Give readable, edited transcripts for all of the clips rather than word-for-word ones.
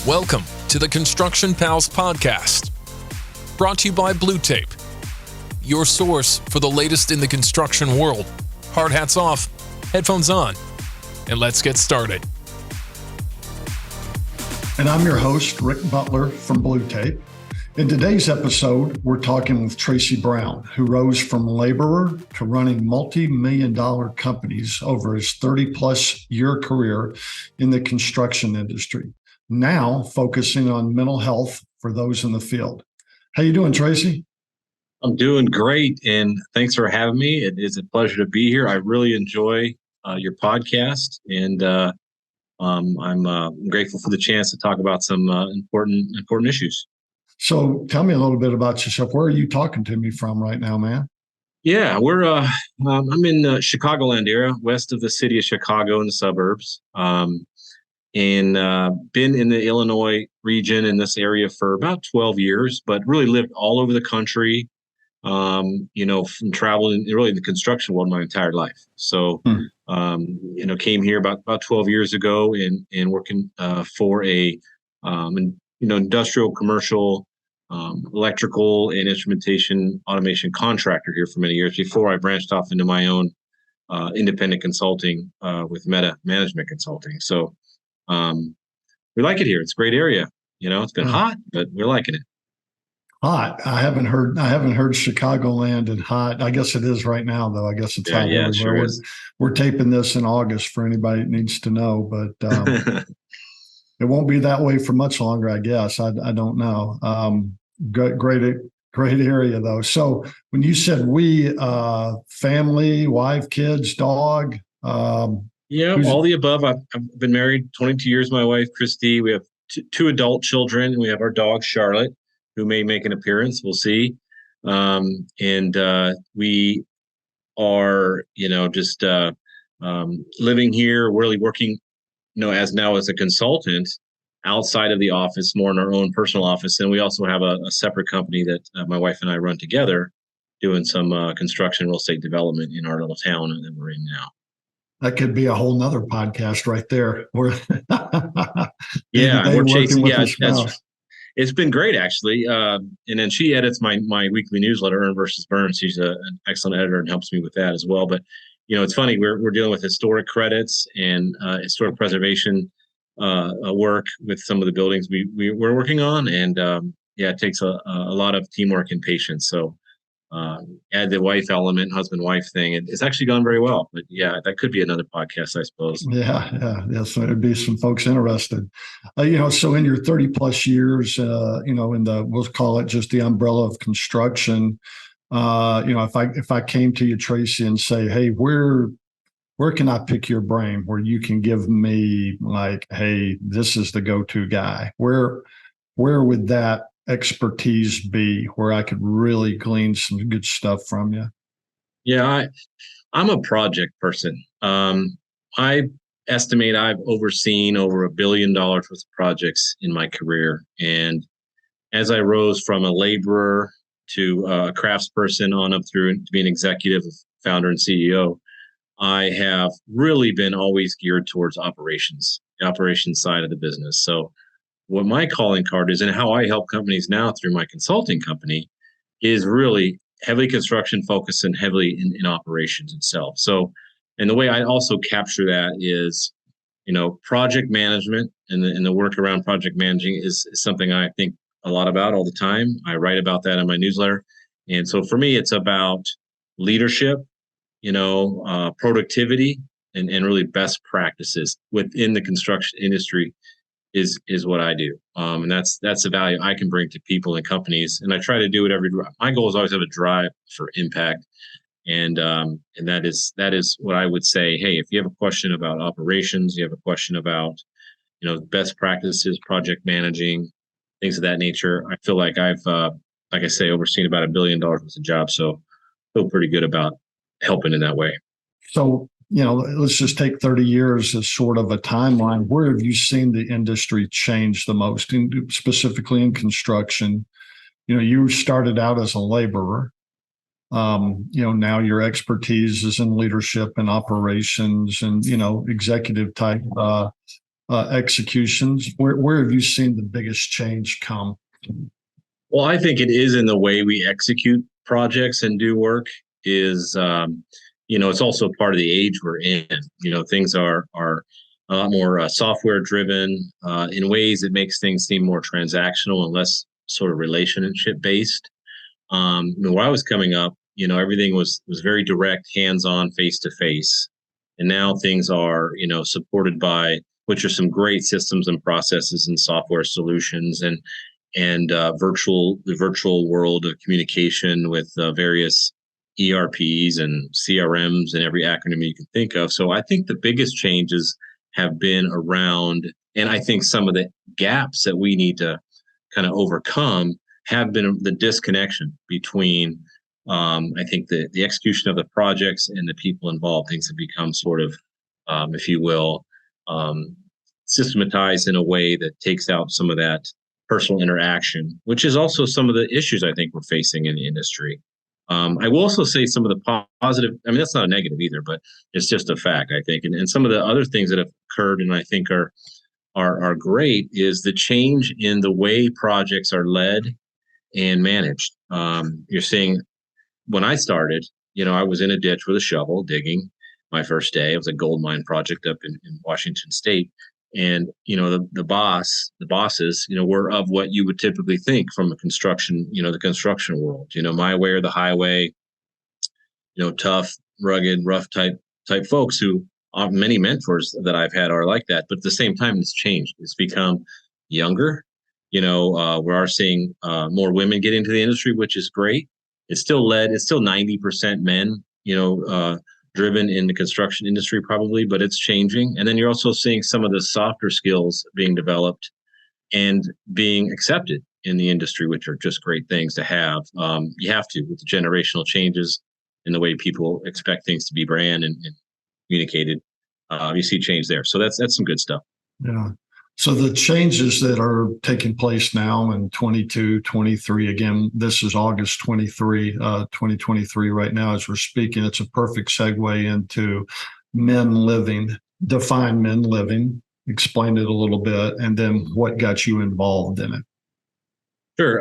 Welcome to the Construction Pals podcast, brought to you by Blue Tape, your source for the latest in the construction world. Hard hats off, headphones on, and let's get started. And I'm your host, Rick Butler from Blue Tape. In today's episode, we're talking with Tracy Brown, who rose from laborer to running multi-million-dollar companies over his 30-plus year career in the construction industry, now focusing on mental health for those in the field. How you doing, Tracy? I'm doing great, and thanks for having me. It is a pleasure to be here. I really enjoy your podcast, and I'm grateful for the chance to talk about some important issues. So tell me a little bit about yourself. Where are you talking to me from right now, man? Yeah, I'm in the Chicagoland area, west of the city of Chicago in the suburbs, and been in the Illinois region in this area for about 12 years, but really lived all over the country, from traveling really in the construction world my entire life. So, came here about 12 years ago and working for a industrial, commercial, electrical and instrumentation automation contractor here for many years before I branched off into my own independent consulting with Meta Management Consulting. So we like it here. It's a great area. It's been hot, but we're liking it. Hot. I haven't heard Chicagoland and hot. I guess it is right now, though. I guess it's hot everywhere. It sure is. We're taping this in August for anybody that needs to know, but it won't be that way for much longer, I guess. I don't know. Great area, though. So when you said family, wife, kids, dog. All the above. I've been married 22 years. My wife, Christy. We have two adult children. And we have our dog, Charlotte, who may make an appearance. We'll see. And we are, just living here, really working, as a consultant outside of the office, more in our own personal office. And we also have a separate company that my wife and I run together, doing some construction real estate development in our little town that we're in now. That could be a whole nother podcast right there. We're chasing. Yeah, it's been great, actually. And then she edits my weekly newsletter, Earn versus Burn. She's an excellent editor and helps me with that as well. But it's funny, we're dealing with historic credits and historic preservation work with some of the buildings we're working on, and it takes a lot of teamwork and patience. So add the wife element, husband-wife thing. It's actually gone very well. But that could be another podcast, I suppose. Yeah. So there'd be some folks interested. So in your 30 plus years, we'll call it just the umbrella of construction. If I came to you, Tracy, and say, hey, where can I pick your brain where you can give me like, hey, this is the go-to guy? Where would that expertise be where I could really glean some good stuff from you? Yeah, I'm a project person. I estimate I've overseen over $1 billion worth of projects in my career. And as I rose from a laborer to a craftsperson on up through to be an executive, founder, and CEO, I have really been always geared towards operations, the operations side of the business. So what my calling card is and how I help companies now through my consulting company is really heavily construction focused and heavily in operations itself. So, and the way I also capture that is, project management and the work around project managing is something I think a lot about all the time. I write about that in my newsletter. And so for me, it's about leadership, productivity and really best practices within the construction industry is what I do. And that's the value I can bring to people and companies. And I try to do it my goal is always have a drive for impact. And that is what I would say. Hey, if you have a question about operations, you have a question about, best practices, project managing, things of that nature. I feel like I've, like I say, overseen about $1 billion worth of jobs. So I feel pretty good about helping in that way. So, let's just take 30 years as sort of a timeline. Where have you seen the industry change the most, specifically in construction? You started out as a laborer. Now your expertise is in leadership and operations and, executive type executions. Where have you seen the biggest change come? Well, I think it is in the way we execute projects and do work. Is it's also part of the age we're in. Things are a lot more software driven in ways that makes things seem more transactional and less sort of relationship based. When I was coming up, everything was very direct, hands on, face to face, and now things are supported by, which are some great systems and processes and software solutions and the virtual world of communication with various ERPs and CRMs and every acronym you can think of. So I think the biggest changes have been around, and I think some of the gaps that we need to kind of overcome have been the disconnection between, I think, the execution of the projects and the people involved. Things have become sort of, if you will, systematized in a way that takes out some of that personal interaction, which is also some of the issues I think we're facing in the industry. I will also say some of the positive, I mean, that's not a negative either, but it's just a fact, I think. And some of the other things that have occurred and I think are great is the change in the way projects are led and managed. You're seeing, when I started, I was in a ditch with a shovel digging my first day. It was a gold mine project up in Washington State. And, the bosses, were of what you would typically think from a construction, the construction world, my way or the highway, tough, rugged, rough type folks who many mentors that I've had are like that. But at the same time, it's changed. It's become younger. We are seeing more women get into the industry, which is great. It's still 90% men, driven in the construction industry probably, but it's changing. And then you're also seeing some of the softer skills being developed and being accepted in the industry, which are just great things to have. You have to, with the generational changes in the way people expect things to be brand and communicated. You see change there. So that's some good stuff. Yeah. So the changes that are taking place now in 22, 23, again, this is August 2023 right now as we're speaking. It's a perfect segue into men living. Define men living, explain it a little bit, and then what got you involved in it. Sure.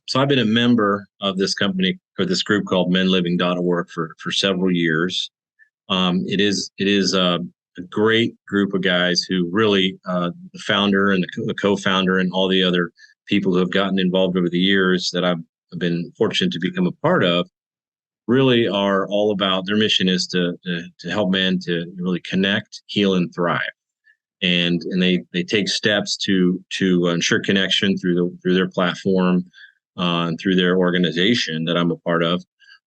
So I've been a member of this company or this group called menliving.org for several years. It is a great group of guys who really, the founder and the co-founder and all the other people who have gotten involved over the years that I've been fortunate to become a part of, really are all about, their mission is to help men to really connect, heal, and thrive. And they take steps to ensure connection through their platform, and through their organization that I'm a part of.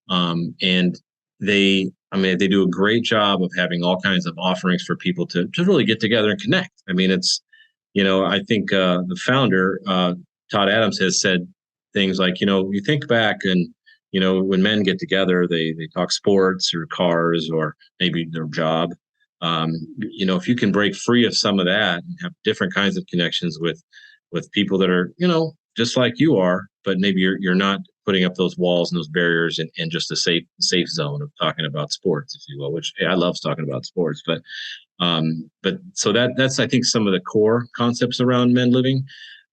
And they do a great job of having all kinds of offerings for people to really get together and connect. I mean, it's, I think the founder, Todd Adams, has said things like, you think back and, when men get together, they talk sports or cars or maybe their job. If you can break free of some of that and have different kinds of connections with people that are, just like you are, but maybe you're not putting up those walls and those barriers and just a safe zone of talking about sports, if you will, which I love talking about sports, but so that's, I think, some of the core concepts around men living.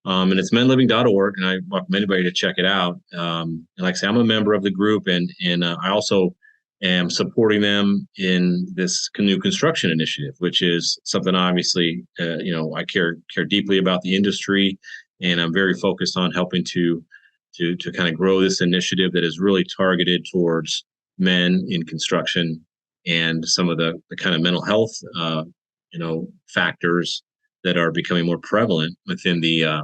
And it's menliving.org, and I welcome anybody to check it out. And like I say, I'm a member of the group, and I also am supporting them in this new construction initiative, which is something obviously, I care deeply about the industry, and I'm very focused on helping to kind of grow this initiative that is really targeted towards men in construction and some of the kind of mental health, factors that are becoming more prevalent within the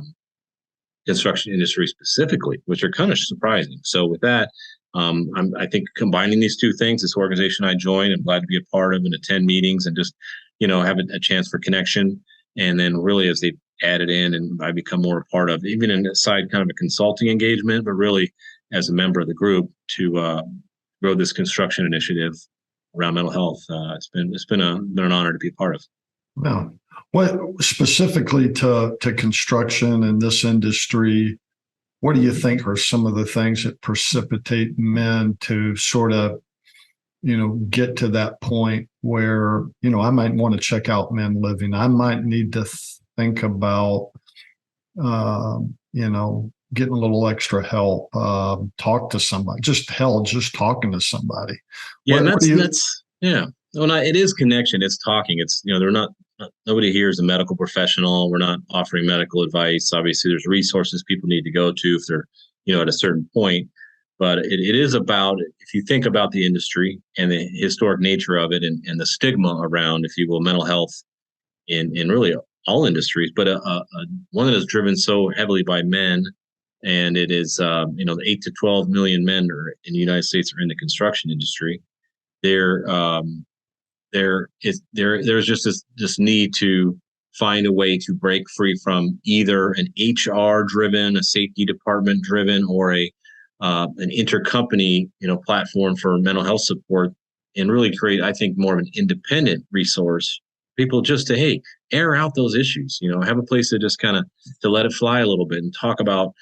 construction industry specifically, which are kind of surprising. So with that, I think combining these two things, this organization I joined, I'm glad to be a part of and attend meetings and just, have a chance for connection. And then really as they added in and I become more a part of, even in a side kind of a consulting engagement, but really as a member of the group to grow this construction initiative around mental health. It's been an honor to be a part of. Wow. What specifically to construction and this industry, what do you think are some of the things that precipitate men to sort of, get to that point where, I might want to check out Men Living. I might need to think about, getting a little extra help, talk to somebody, just talking to somebody. Yeah. And that's, yeah. Well, it is connection. It's talking. It's, they're not, nobody here is a medical professional. We're not offering medical advice. Obviously there's resources people need to go to if they're, at a certain point, but it is about, if you think about the industry and the historic nature of it and the stigma around, if you will, mental health in really all industries, but one that is driven so heavily by men. And it is, the 8 to 12 million men in the United States are in the construction industry. There's just this need to find a way to break free from either an HR driven, a safety department driven, or an intercompany, platform for mental health support, and really create, I think, more of an independent resource. People just to, hey, air out those issues, have a place to just kind of to let it fly a little bit and talk about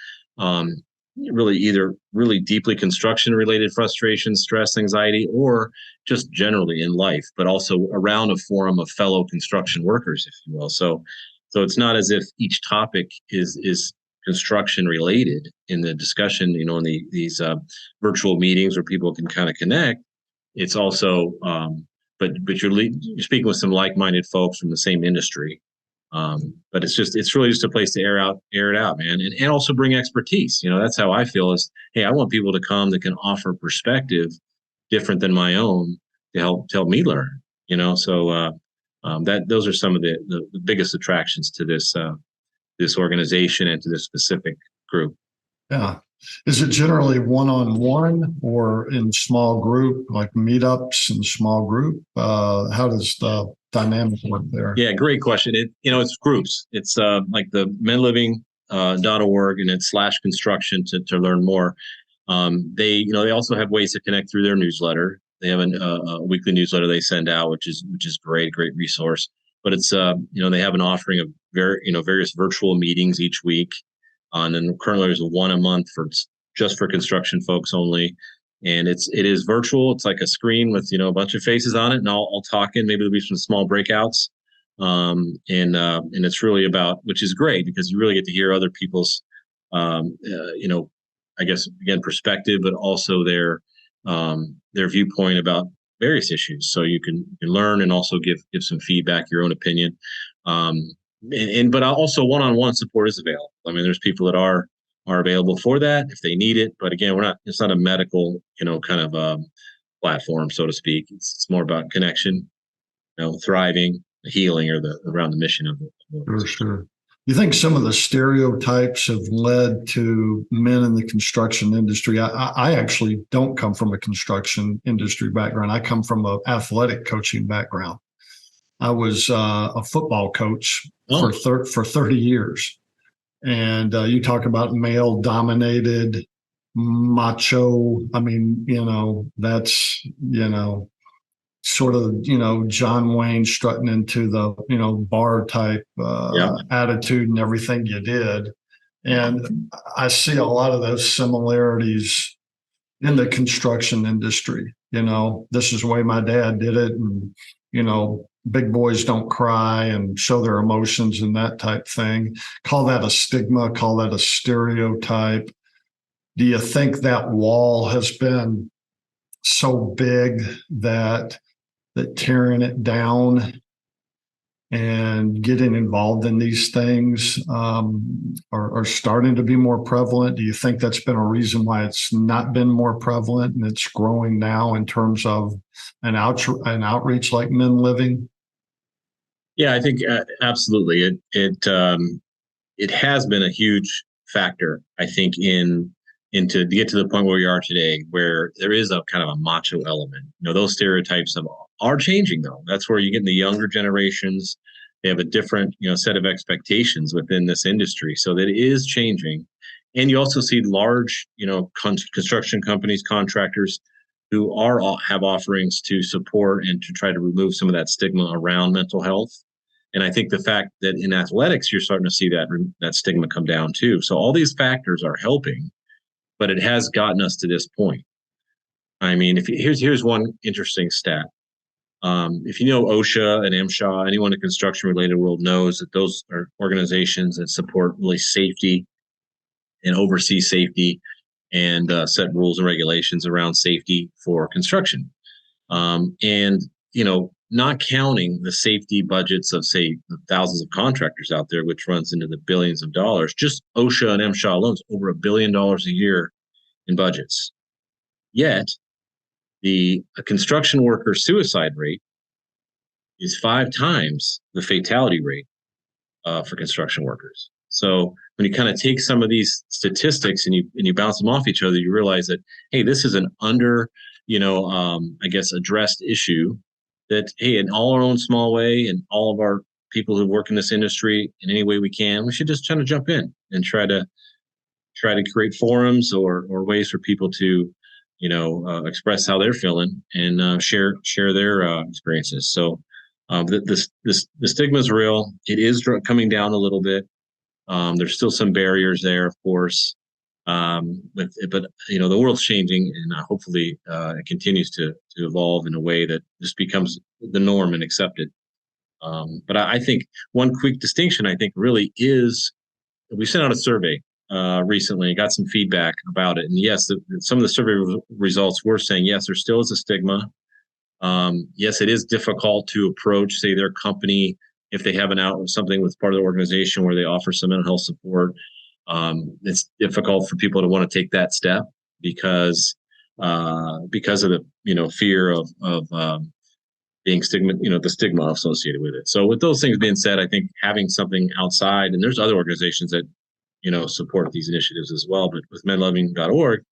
really either really deeply construction related frustration, stress, anxiety, or just generally in life, but also around a forum of fellow construction workers, if you will. So it's not as if each topic is construction related in the discussion, in these virtual meetings where people can kind of connect. It's also, but you're speaking with some like-minded folks from the same industry. But it's really just a place to air it out, man. And also bring expertise. That's how I feel is, hey, I want people to come that can offer perspective different than my own to help me learn, so, that those are some of the biggest attractions to this organization and to this specific group. Yeah. Is it generally one-on-one or in small group, like meetups in small group? How does the dynamic work there? Yeah, great question. It's groups. It's like the menliving.org and it's /construction to learn more. They also have ways to connect through their newsletter. They have a weekly newsletter they send out, which is great, a great resource. But it's they have an offering of various virtual meetings each week. And then currently there's one a month just for construction folks only. And it is virtual. It's like a screen with, a bunch of faces on it and all talking. Maybe there'll be some small breakouts. And it's really about, which is great because you really get to hear other people's, I guess, again, perspective, but also their viewpoint about various issues. So you can learn and also give some feedback, your own opinion. But also one-on-one support is available. I mean, there's people that are available for that if they need it. But again, it's not a medical, kind of platform, so to speak. It's more about connection, thriving, healing, or around the mission of it. For sure. You think some of the stereotypes have led to men in the construction industry? I actually don't come from a construction industry background. I come from an athletic coaching background. I was a football coach for 30 years. And you talk about male dominated, macho. I mean, that's, sort of, John Wayne strutting into the, bar type attitude and everything you did. And I see a lot of those similarities in the construction industry. This is the way my dad did it. And, big boys don't cry and show their emotions and that type thing. Call that a stigma, call that a stereotype. Do you think that wall has been so big that tearing it down and getting involved in these things are starting to be more prevalent? Do you think that's been a reason why it's not been more prevalent and it's growing now in terms of an outreach like Men Living? Yeah, I think absolutely. It has been a huge factor, I think, to get to the point where we are today, where there is a kind of a macho element. Those stereotypes are changing, though. That's where you get in the younger generations. They have a different, set of expectations within this industry. So that it is changing. And you also see large, construction companies, contractors who have offerings to support and to try to remove some of that stigma around mental health. And I think the fact that in athletics, you're starting to see that stigma come down too. So all these factors are helping, but it has gotten us to this point. I mean, here's one interesting stat. If you know OSHA and MSHA, anyone in the construction related world knows that those are organizations that support really safety and oversee safety and set rules and regulations around safety for construction. And, not counting the safety budgets of, say, thousands of contractors out there, which runs into the billions of dollars, just OSHA and MSHA alone is over $1 billion a year in budgets. Yet, a construction worker suicide rate is 5 times the fatality rate for construction workers. So when you kind of take some of these statistics and you bounce them off each other, you realize that, hey, this is an addressed issue that, hey, in all our own small way, and all of our people who work in this industry in any way we can, we should just try to jump in and try to create forums or ways for people to, express how they're feeling and share their experiences. So the stigma is real. It is coming down a little bit. There's still some barriers there, of course. But the world's changing, and hopefully it continues to evolve in a way that just becomes the norm and accepted. But I think one quick distinction, I think, really is, we sent out a survey recently, got some feedback about it. And yes, some of the survey results were saying, yes, there still is a stigma. Yes, it is difficult to approach, say, their company if they have something with part of the organization where they offer some mental health support. It's difficult for people to want to take that step because of the fear of being stigma, the stigma associated with it. So with those things being said, I think having something outside, and there's other organizations that support these initiatives as well, but with menliving.org,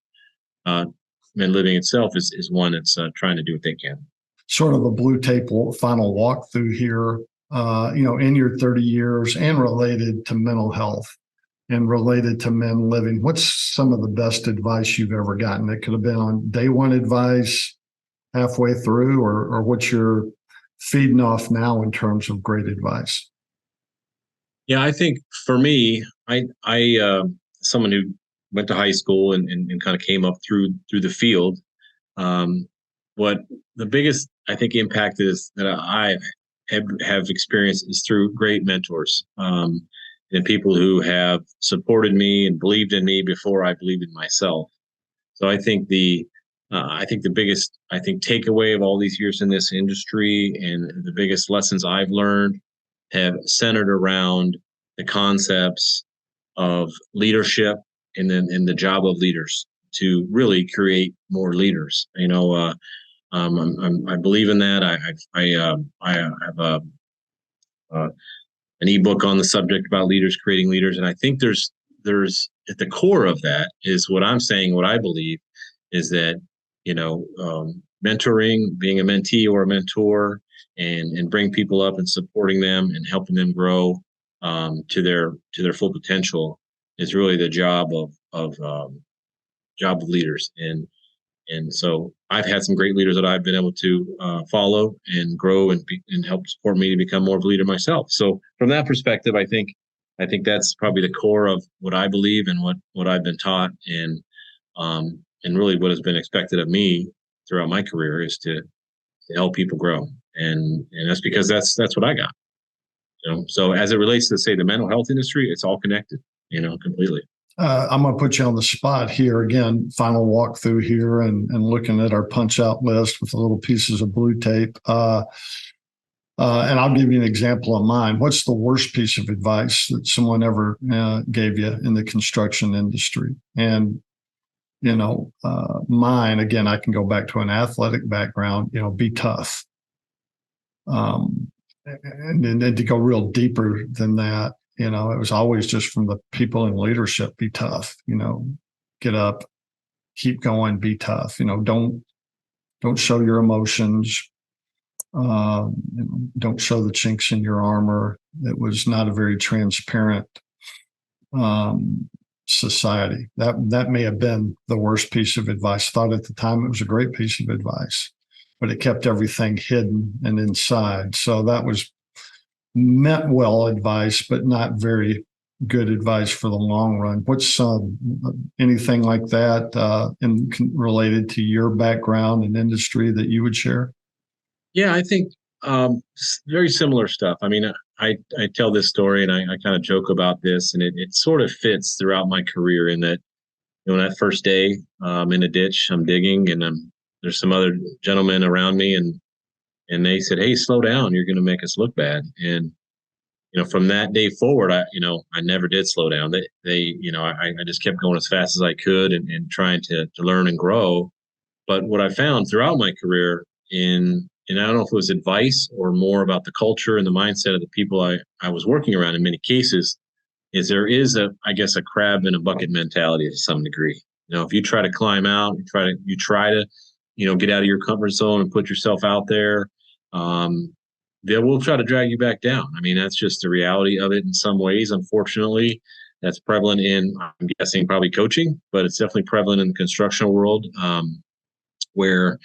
Men Living itself is one that's trying to do what they can. Sort of a blue tape final walkthrough here, in your 30 years and related to mental health and related to men living. What's some of the best advice you've ever gotten? It could have been on day one advice, halfway through, or what you're feeding off now in terms of great advice. Yeah, I think for me, I someone who went to high school and kind of came up through the field. What the biggest, I think, impact is that I have experienced is through great mentors and people who have supported me and believed in me before I believed in myself. So I think the biggest takeaway of all these years in this industry and the biggest lessons I've learned have centered around the concepts of leadership and then the job of leaders to really create more leaders. I believe in that. I have an ebook on the subject about leaders creating leaders, and I think there's at the core of that is what I'm saying. What I believe is that mentoring, being a mentee or a mentor, and bring people up and supporting them and helping them grow to their full potential is really the job of leaders. And so I've had some great leaders that I've been able to follow and grow and help support me to become more of a leader myself. So from that perspective, I think that's probably the core of what I believe and what I've been taught, and really what has been expected of me throughout my career is to help people grow. And that's because that's what I got. So as it relates to, say, the mental health industry, it's all connected, completely. I'm going to put you on the spot here again, final walkthrough here and looking at our punch out list with the little pieces of blue tape. And I'll give you an example of mine. What's the worst piece of advice that someone ever gave you in the construction industry? And, mine, again, I can go back to an athletic background, be tough. And then to go real deeper than that, it was always just from the people in leadership: be tough, get up, keep going, be tough, don't show your emotions, don't show the chinks in your armor. It was not a very transparent society. That may have been the worst piece of advice. Thought at the time it was a great piece of advice, but it kept everything hidden and inside. So that was meant well advice, but not very good advice for the long run. What's anything like that related to your background and industry that you would share? Yeah, I think very similar stuff. I mean, I tell this story and I kind of joke about this, and it sort of fits throughout my career in that, that first day in a ditch, I'm digging, and there's some other gentlemen around me, and they said, "Hey, slow down, you're going to make us look bad." And from that day forward, I never did slow down. I just kept going as fast as I could and trying to learn and grow. But what I found throughout my career and I don't know if it was advice or more about the culture and the mindset of the people I was working around in many cases, is there is I guess a crab in a bucket mentality to some degree. If you try to climb out, you try to get out of your comfort zone and put yourself out there, they will try to drag you back down. I mean, that's just the reality of it in some ways. Unfortunately, that's prevalent in, I'm guessing, probably coaching, but it's definitely prevalent in the construction world, where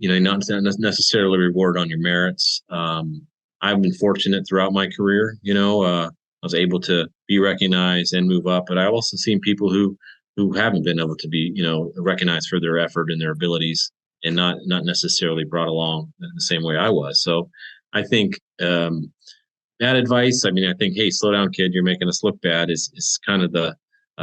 not necessarily reward on your merits. I've been fortunate throughout my career. I was able to be recognized and move up, but I've also seen people who haven't been able to be, recognized for their effort and their abilities, and not necessarily brought along in the same way I was. So I think that advice, I think, hey, slow down, kid, you're making us look bad, is kind of the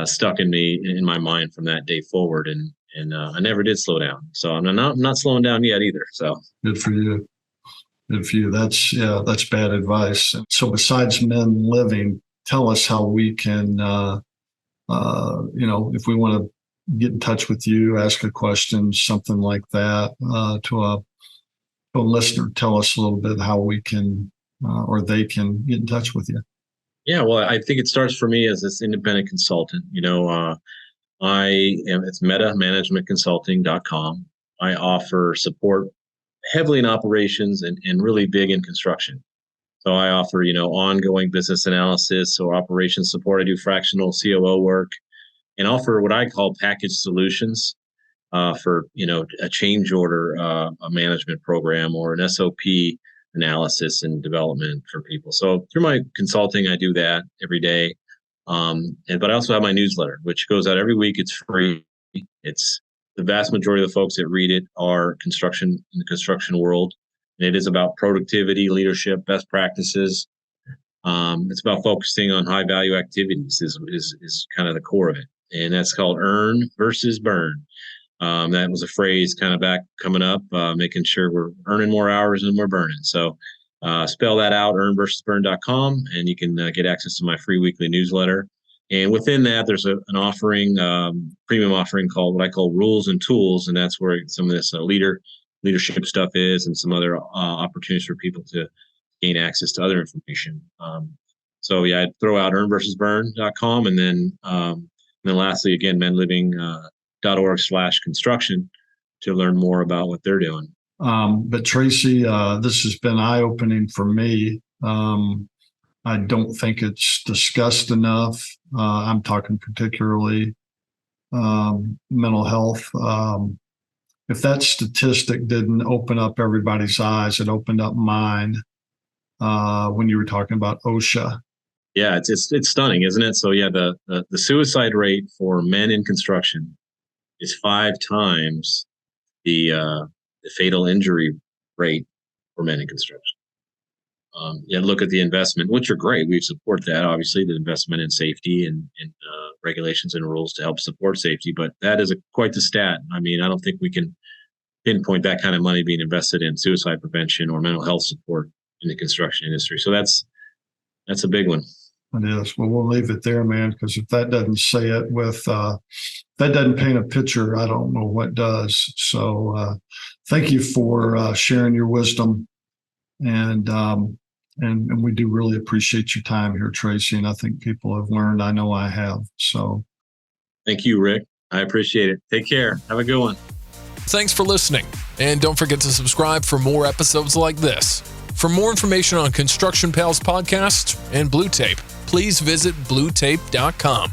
stuck in me, in my mind from that day forward. And I never did slow down. So I'm not slowing down yet either. So good for you. Good for you. That's bad advice. So besides Men Living, tell us how we can, if we want to get in touch with you, ask a question, something like that, to a listener, tell us a little bit how we can, or they can get in touch with you. Yeah, well, I think it starts for me as this independent consultant. It's metamanagementconsulting.com. I offer support heavily in operations and really big in construction. So I offer, ongoing business analysis or operations support. I do fractional COO work and offer what I call package solutions for, a change order, a management program, or an SOP analysis and development for people. So through my consulting, I do that every day. But I also have my newsletter, which goes out every week. It's free. It's the vast majority of the folks that read it are in the construction world. And it is about productivity, leadership, best practices. It's about focusing on high value activities is kind of the core of it. And that's called earn versus burn. That was a phrase kind of coming up, making sure we're earning more hours than we're burning. So spell that out, earnversusburn.com, and you can get access to my free weekly newsletter. And within that, there's an offering, premium offering called what I call Rules and Tools, and that's where some of this leadership stuff is, and some other opportunities for people to gain access to other information. So yeah, I'd throw out earnversusburn.com, and then lastly, again, menliving.org/construction to learn more about what they're doing. But Tracy, this has been eye-opening for me. I don't think it's discussed enough. I'm talking particularly mental health. If that statistic didn't open up everybody's eyes, it opened up mine when you were talking about OSHA. Yeah, it's stunning, isn't it? So yeah, the suicide rate for men in construction is 5 times the fatal injury rate for men in construction. Look at the investment, which are great. We support that, obviously, the investment in safety and regulations and rules to help support safety. But that is quite the stat. I don't think we can pinpoint that kind of money being invested in suicide prevention or mental health support in the construction industry. So that's a big one. It is. Well, we'll leave it there, man, because if that doesn't say it that doesn't paint a picture, I don't know what does. So thank you for sharing your wisdom. And we do really appreciate your time here, Tracy. And I think people have learned. I know I have. So thank you, Rick. I appreciate it. Take care. Have a good one. Thanks for listening. And don't forget to subscribe for more episodes like this. For more information on Construction Pals Podcast and Blue Tape, please visit bluetape.com.